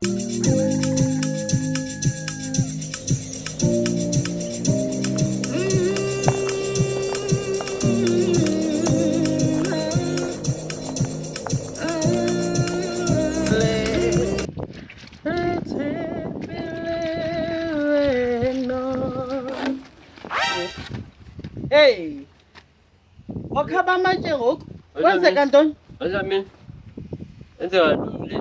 Hey, wakhaba amatshe ngoku kwenzeka ntoni? Wenzani? Enzeka ntoni le?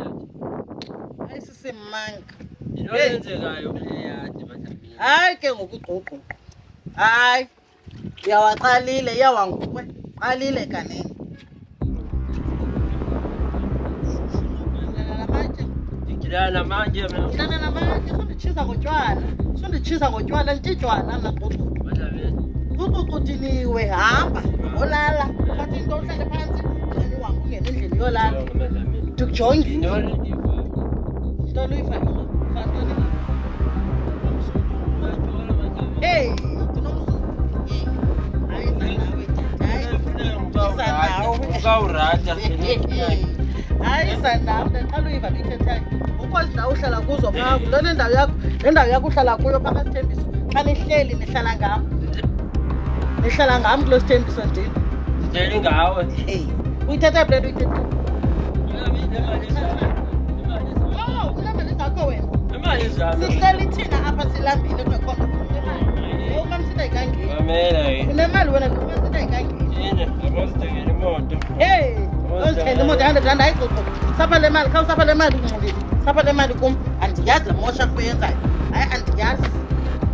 Ayisisimanga. Yinto enzekayo kule yadi Madlamini. Hayi ke ngokugqugqu. Hayi. Yawaqalile yawanguwe. Qalile kanene. Ngidlala manje mina. Ngidlala namanje sondichiza ngotywala. Sondichiza ngotywala ntitjwana naqoqo. Madlamini. Uqutiniwe hamba olala wathi into uhlale phansi xani wanga ungena endlini yolala ndikujonge into luyifa hey ayisanawo ndaqala uyiva ndithethayo ukwazi ndawo uhlala kuzo phaa kulo le ndawo yakho uhlala kuyo phaa kasithembiso xa nihleli nihlala ngam nihlala ngam kulo sithembiso ndini Ndeli ngawe. Uyithetha plate uyithetha. Oh, unemali zakho wena. Imali zami. Sihleli thina apha silambile kunekhona unemali. Ukamsitha ikangeni. Mamela. Unemali wena ukamsitha ikangeni. Yini, abasithengele imoto. Hey, uzithengele imoto 100 rand ayixoxo. Sapha le mali, khawusapha le mali unxulile. Sapha le mali kum. Andiyazi le mosha kuyenzayo. Hayi andiyazi.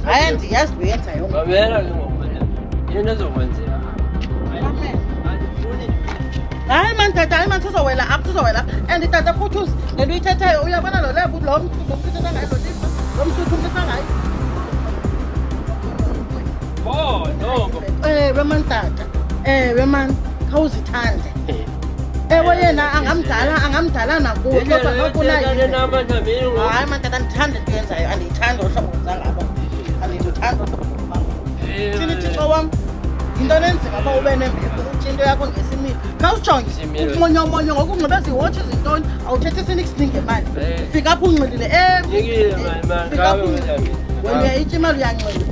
Hayi andiyazi uyenzayo. Mamela ke ngomali. Yini ezokwenza? Hayi man tata, hayi man sizowela apha. And tata futhi lento uyithethayo uyabona lo level lo mthetha ngayo lo mthetho umthetha ngayo. Oh, no. Ewe man tata. Ewe man, khawuzithande. Ewe yena angamdala nakuwe kodwa nokunayo. Hayi man tata ndithanda into yenzayo, andiyithanda uhlobo ngabo. Andiyithanda. Thini thixo wam. Into nenzima uba ube nembeko into yakho ngesimilo khawujonge umonyomonyo ngokunxiba eziwotshi zintoni awuthethisi nix ngemali fika apho unxilile wena uyayitya imali uyanxila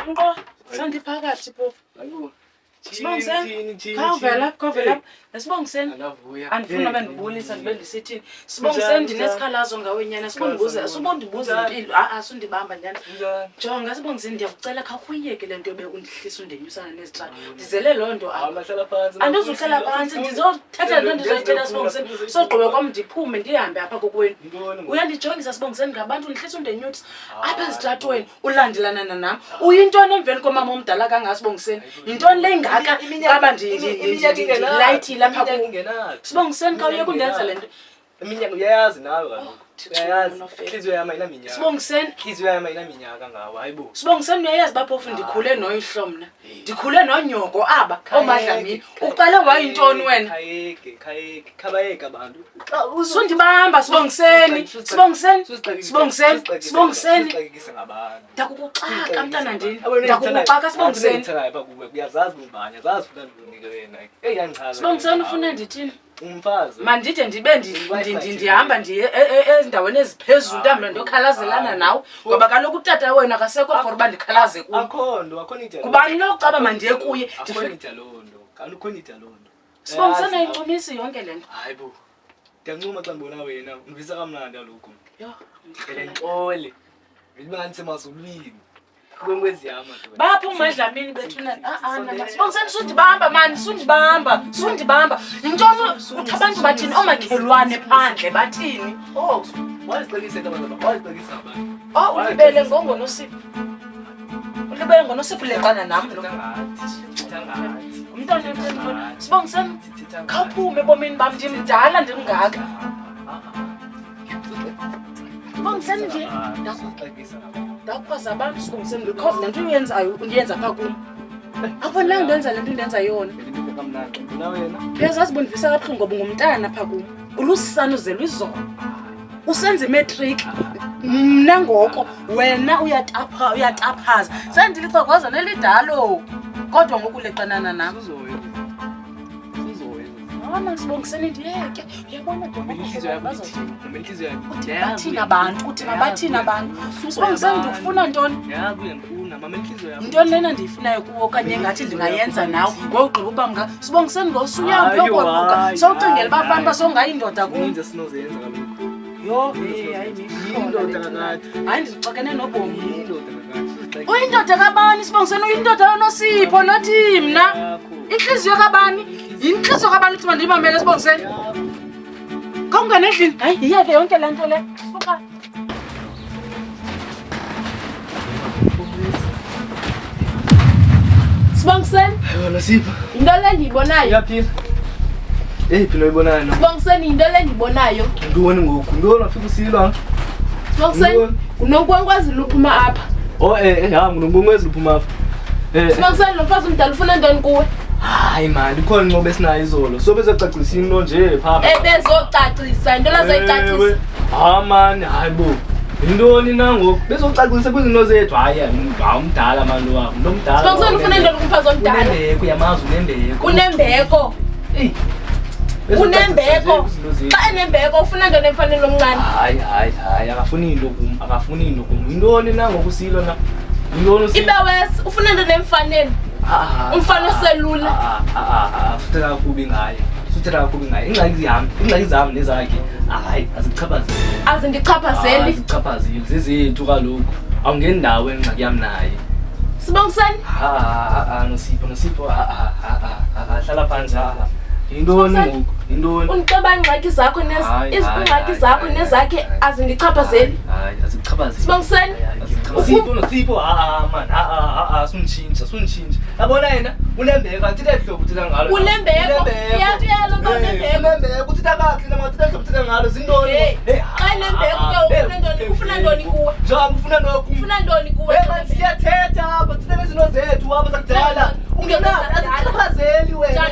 Ngo sandiphakathi phofu Sibongiseni, khawuvela lapha. Sibongiseni. Andifuna bendibulisa ndibe ndisithini. Sibongiseni ndinesikhalazo ngawe nyana. Sibondibuza impilo. Asundibamba nyana. Jonga sibongiseni ndiyakucela khawuyeke lento bekundihlisa undenyusana nezixana. Ndizele lonto apha. Andizuhlala phansi ndizothatha lento ndizoyithetha sibongiseni. Sogqiba kwam ndiphume ndihambe apha kokwenu. Uyandijongisa sibongiseni ngabantu undihlisa undenyusa apha ezitratweni ulandelana nam. Uyintoni emveni komama omdala kangasibongiseni? Yintoni le ngaka kaba ndilayithi lapha ku Sibongiseni khawuye kundenza lento iminyaka uyayazi nawe kaloku uyayazi inhliziyo yami ayinaminyaka Sibongiseni inhliziyo yami ayinaminyaka ngawe hayibo Sibongiseni uyayazi baphofu ndikhule noyihlo mna ndikhule nonyoko aba oMadlamini uqale wayintoni wena khayeke khabayeka abantu Sundibamba Sibongiseni ngabantu ndakukuxaka mntana ndini ndakukuxaka Sibongiseni uyazazi ubani yazazi ufuna ndinike wena yangichaza Sibongiseni ufuna ndithini umfazi mandide ndibe ndihamba ndiye ezindaweni eziphezulu ntamla ndokhalazelana nawe ngoba kaloku utata wena akasekho for uba ndikhalaze kuyo akho nito kubani lokucaba mandiye kuye akho nito londo Sibongiseni ayincumisi yonke le nto hayibo ndiyancuma xa ndibona wena undivisa kamnandi kaloku yho ngixole ngibani semazulwini kwemwezi yama bapho uMadlamini bethuna Sibongiseni sundibamba man sundibamba intoni uthi abantu bathini omakhelwane phandle bathini wazixekisa abantu ulibele ngoNosipho leqana nam umntwana Sibongiseni khawuphume ebomini bam ndimdala ndimngaka Sibongiseni nje ndakukhwaza abantu Sibongiseni because lento uyenza pha kum akubonilanga ndenza lento ndenza yona kamnandi wena uyazazi bondivisa kabuhlungu ngoba ungumntana pha kum ulusisana uzelwe izolo usenza imatric mna ngoko wena uyataphaza sendilicokoza nelidalo kodwa ngoku leqanana nam Sibongiseni ndiyeke uyabona bathina abantu Sibongiseni ndikufuna ntoni yintoni lena ndiyifunayo kuwo okanye ngathi ndingayenza nawe ngowugqiba uba mga Sibongiseni ngosuyaphi yokwabuka sowucingela uba abantu basongayindoda kum yo hayi ndizixakene nobomi uyindoda kabani Sibongiseni uyindoda yoNosipho nothi mna inhliziyo kabani inhliziyo kabani uthi mandiyimamele Sibongiseni kawungene endlini hayi yiyeke yonke le nto le suka Sibongiseni Yona Sipho into le ndiyibonayo yaphila philo ibonayo no Sibongiseni into le ndiyibonayo ndibone ngoku ndibona ufika usilwa Sibongiseni unonkwankwazi luphuma apha ngunonkwankwazi luphuma apha Sibongiseni lo mfazi umdala ufuna ntoni kuwe hayi mali ikhona inqobo esinayo izolo so bezocacisa into nje phaa bezocacisa into lazoyicacisa mani hayi bo yintoni na ngoku bezocacisa kwizinto zethu hayi umdala mani lo wam mdala Sibongiseni ufuna ntoni kumfazi omdala unembeko yamazi unembeko unembeko xa enembeko ufuna ntoni emfanele omncane hayi akafuni into kum yintoni na ngoku silo na yintoni ibe wesi ufuna ntoni emfanele umfana oselula futhela kakubi ngaye ingxaki zam nezakhe hayi azindichaphazeli zizethu kaloku awungeni ndawo engxaki yam naye Sibongiseni nosipho hlala phansi yintoni ngoku yintoni undixeba ingxaki zakho nezakhe azindichaphazeli Sibongiseni Sipho man sunitshintsha yabona yena unembeko athile hlobo uthela ngalo unembeko iyatshela uba unembeko uthitha kakuhle nama uthitha hlobo uthela ngalo zintoni xa nembeko ufuna ntoni kuwe njengoba ufuna ntoni kuwe siyathetha apha thina nezinto zethu apha zakudala ungenazichaphazeli wena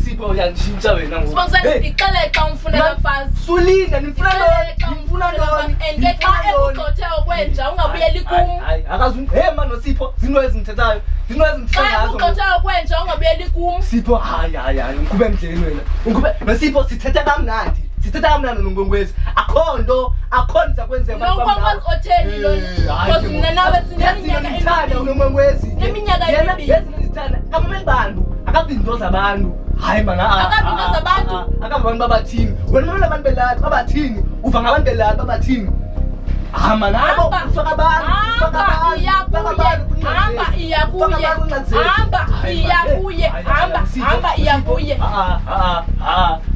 Sipho uyanitshintsha wena ngoku Sibongiseni ixele xa umfunela mfazi sulinda nimfuna ntoni and xa ekugxothe okwenja ungabuyeli kum man Nosipho zinto ezimthethayo xa ekugxothe okwenja ungabuyeli kum Sipho hayi ungube emdleni wena Nosipho sithetha kamnandi nonkwenkwezi akho nto zakwenzeka nonkwenkwezi otheni lona because mna nawe sineminyaka unonkwenkwezi neminyaka yezithanda kamameli bantu akavinto zabantu hayi akabantu babathini wena mamela abantu belala babathini uva ngabantu belala babathini manabo ufaka abantu hamba iyakuye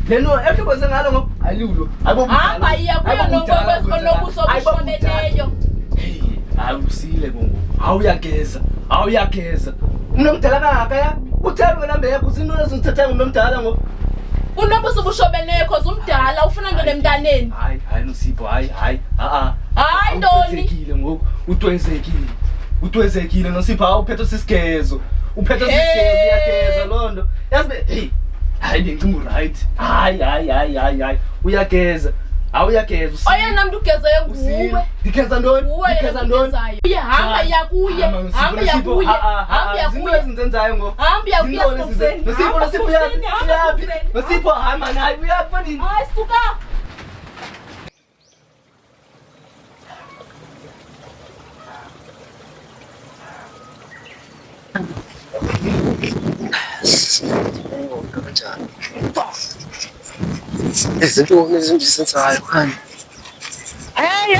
leno ehloboze ngalo ngoku ayilulo hamba iyakuye nonkwenkwezi onobuso obushoneleyo hayi usile bongo awuyageza unomdala kangaka uthela ngenambeko zinto ezithethayo ngunomdala ngoku unobuso obushobeleyo cause umdala ufuna ntoni emntaneni hayi Nosipho hayi ntoni ngoku utwezekile Nosipho uphethe sisigezo uyageza loo nto yazi hayi bencinga right hayi uyageza awuyageza oyena mntu ugezayo nguwe ndikeza ntoni hamba iyakuye zinto ezinzenzayo ngoku Nosipho hayi man hayi uyafandini hayi suka izinto ezinjisenzayo kani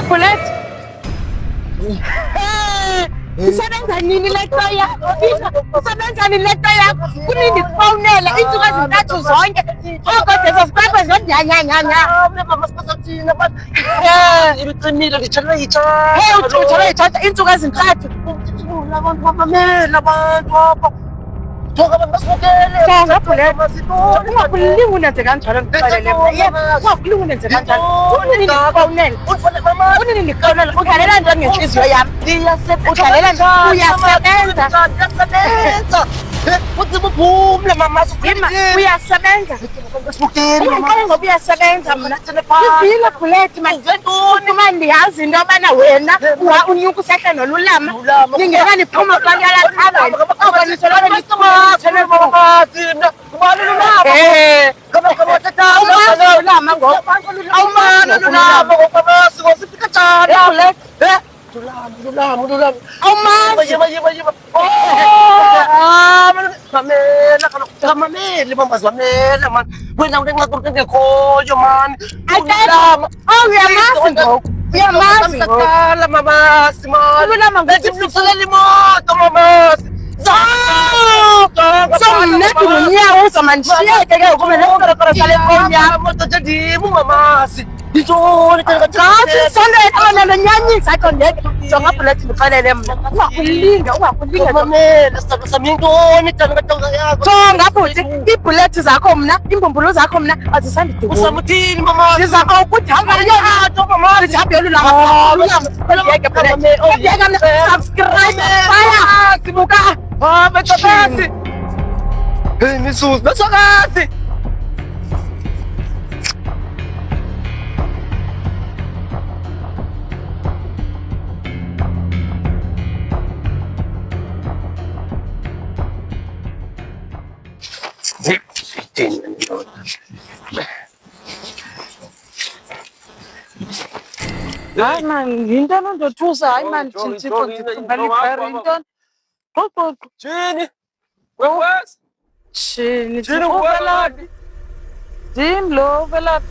Bullet. Usebenza nini le nto yakho? Usebenza nini le nto yakho? Kunini kufonela iintsuku ezintathu zonke. Kodwa sesikwekwe zonyanyanyanya. ibiqinile nditshelwe yitsha Uthole yitshatha iintsuku ezintathu. abantu bamamela abantu apha thoka abantu basibukele Ungakhululi unenze kanjalo ngixelele mna. Ungakhululi unenze kanjalo. Kunini ndikufonela? Kunini ndikufonela? Udlalela ntoni ngenhliziyo yam? Udlalela ntoni? Uyasebenza. Uthi buphumle mama Uyasebenza. Sibukeni mama. Ngoba uyasebenza mna. Ivile bullet manje manje ndiyazi into yobana wena unyuka usehla nolulama. Ningeka niphuma kwalala thaveni. Oko nisoloko nichothe Mama thina. ulama ngoku. Awumana lulama ngoba sifika njani? Lulama. Awumazi. Yiba. Mamela mama mamela man. Wena unenqaqo ngekhoyo man. Lulama. Uyamazi ngoku. Uyamazi ngoku. Sakala mama simama. Ululama Bethi mluselela imoto mama. So mna ndingunyawo uzomandishiyeke ke ukuba nekorokoro sale fowuni yakho. Moto ndimu mama. Nditshone Ngathi sonto nanyanyisa kho ndeke. Jonga bulletin ndixelele mna. Ungakulinga. mamela sami intoni thana katonga yakho. Jonga futhi iibhulethi zakho mna, iimbumbulu zakho mna azisandidubula. Usamuthini mama. Ndizama ukudhamba ndidhambe ululama. Yeka mna subscribe. Fire. Sibuka. Betokasi. Hey Misuzi, betokasi. Hayi man, yintoni ondothusa? Hayi man, thixo ndithumbela ibhari yintoni? Qoqoqo. Jini. Wewes. Shini, Jini uvelaphi? Jim lo uvelaphi?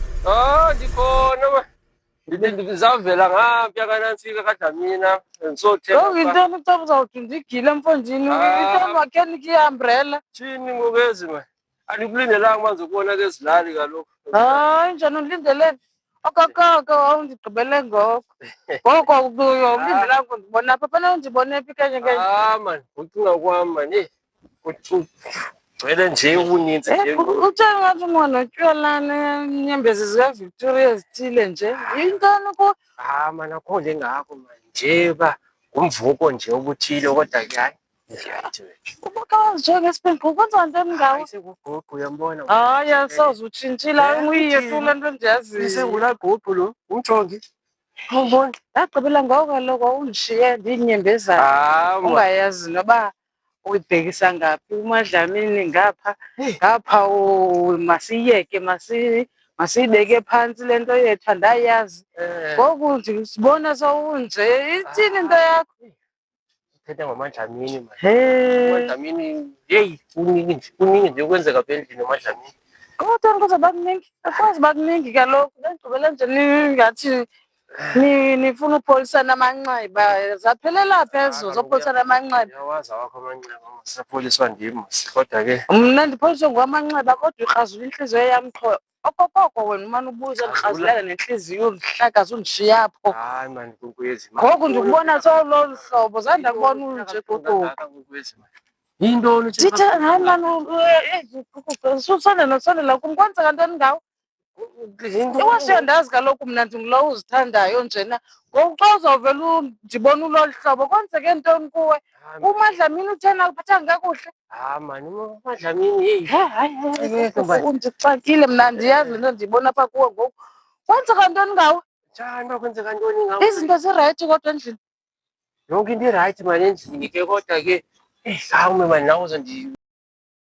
Ndikhona ma. Ndizavela ngapha kanantsika kaDamina. Oh, yintoni ucaba uzawuthi ndigile emfondini? Yintoni makheniki i-umbrella? Jini ngokezi ma. Andikulindelanga manje ukubona ke zilali kaloku. Hayi, njani ulindeleni? Okokoko wawundigqibele ngoko. Ngoko ulindelanga ukundibona apha. Fana undibone phi kanye kanye? Man, ucinga kwam mani. Ugcwele nje ubuninzi nje. Utshela ngathi umona otywelana inyembezi zikaVictoria zithile nje. Yintoni ku? Man, akho nje ngakho manje. Nje ba ngumvuko nje obuthile kodwa ke hayi. Ubukha wazijonge esiphenqo kwenza ntoni ngawo? Sekuguqu uyambona. Hayi, asoze utshintshile uyiye tu le nto ndiyaziyo. Isengulaguqu lo, umjongi. Awubona, ndagqibela ngoko kaloku wawundishiye ndiyinyembezana. Ungayazi noba uyibhekisa ngaphi, uMadlamini ngapha masiyeke masiyibeke phantsi le nto yethu andayazi. Ngoku ndisibona sowunje, ithini into yakho? Thetha ngoMadlamini manje. uMadlamini yeyi kuningi nje ukwenzeka apha endlini uMadlamini. Kodwa kuzoba kuningi, akwazi uba kuningi kaloku. Ndagqibela nje ningathi nifuna upholisana amanxeba. Zaphelela phi ezo zopholisana amanxeba? Uyawazi awakho amanxeba masapholiswa ndim kodwa ke. Mna ndipholiswe ngamanxeba kodwa ikrazula intliziyo yam qho. Okokoko wena umane ubuza ndikrazulela nentliziyo ndihlakaza undishiya apho. Hayi man, kunkuyezi. Ngoku ndikubona sowulolu hlobo, zange ndakubona unje kukuku. Yintoni nje? Ndithi hayi mani, sondela kum, kwenzeka ntoni ngawo? Iwashiya ndazi kaloku mna ndingulowo uzithandayo njena. Ngoku xa uzawuvela undibona ulolu hlobo kwenzeke ntoni kuwe? uMadlamini uthena akuphathanga kakuhle. Man, uMadlamini yeyi. Hayi, undixakile mna ndiyazi le nto ndiyibona apha kuwe ngoku. Kwenzeka ntoni ngawe? Njani uba kwenzeka ntoni ngawo? Izinto zirayithi kodwa endlini? Yonke into irayithi mani endlini ke kodwa ke mhlawumbe mani nawe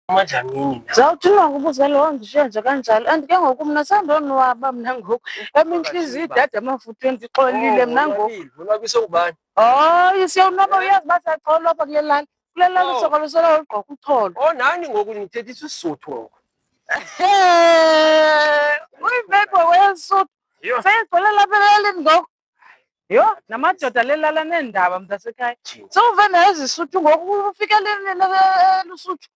uMadlamini. Zawuthi ungakubuza lo ndishiye nje kanjalo. And ke ngoku mna sandonwaba mna ngoku. Yam intliziyo idada amafuthweni ndixolile mna ngoku. Unwabise ubani? Hayi, siyawunwaba uyazi uba siyacholwa apha kule lali. Kule lali usokolisela ugqoka utholo. Nani ngoku ndithethisa isisuthu ngoku. Uyibekwe wesuthu. Seyigcwele lapha elalini ngoku. Yho, namadoda lelala neendaba mntasekhaya. Sowuve nezisuthu ngoku ufikelele elusuthu.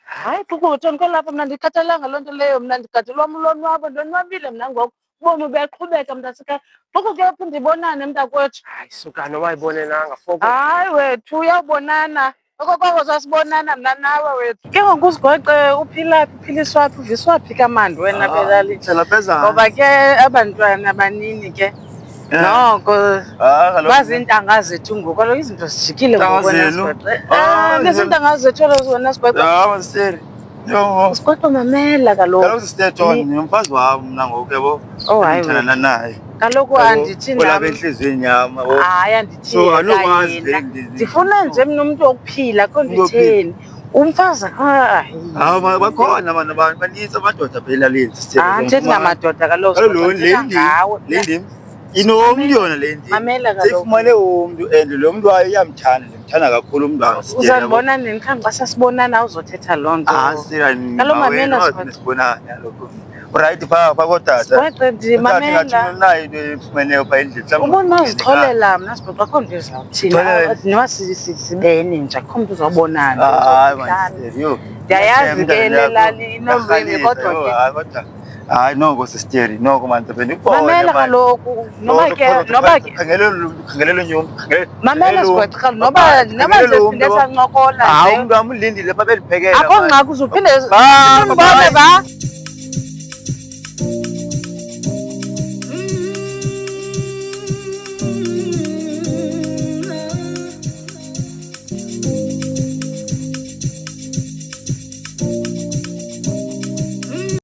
Hayi, kukuthoni kolapha mna ndikhathalanga loo nto leyo, mna ndigadela wam ulonwabo, ndonwabile mna ngoku. Ubomi buyaqhubeka mntasekhaya. Ngoku ke uphi ndibonane mntakwethu. Hayi, sukani wayibonelanga foko. Hayi wethu, uyawubonana. Okokoko sasibonana mna nawe wethu. Ke ngoku usigweqe uphilaphi, uphiliswaphi, uviswaphi kamandi wena apha elalini? Phela phezana. Ngoba ke abantwana abanini ke noko kaloku bazintanga zethu ngoku kaloku izinto zijikile Intanga ngoku zenu? nezintanga zethu wena sigwegwe sister. Yo. sigwegwe mamela kaloku Kaloku sister John, ngumfazi wami mna ngoku yabo. Oh, hayi Ngithanda naye. kaloku andithi Kulapha nam enhlizweni yami. hayi andithi So, anokwazi yena nje ndifuna nje mna umuntu wokuphila akho nditheni umfazi hayi bakhona abantu banintsi amadoda apha elalini sister. njethi ngamadoda kaloku Kaloku sithetha ngawe. le ndimi inomntu yona le ndimi. Mamela kaloku Seyifumane umntu and lo mntu wayo iyamthanda, ndimthanda kakhulu umntu wami sister. uzandibona nini mhlawumbi xa sasibonana uzothetha loo nto Kaloku mamela sibonana lokho. Right phaa kodwa sigweqe mamela nayo into efumeneyo phaa endlini. ubona uzixholela mna sibhuqa akho nto ezawuthina noba sibene nje akho mntu uzawubonana ndiyayazi ke le lali inomlwimi kodwa ke hayi noko sister noko manje mamela kaloku noba ke khangelelo nyumba mamela sigweqe kaloku noba siphinde sancokola hayi umntu amlindile babeliphekela akho ngxaki uzuphinde ba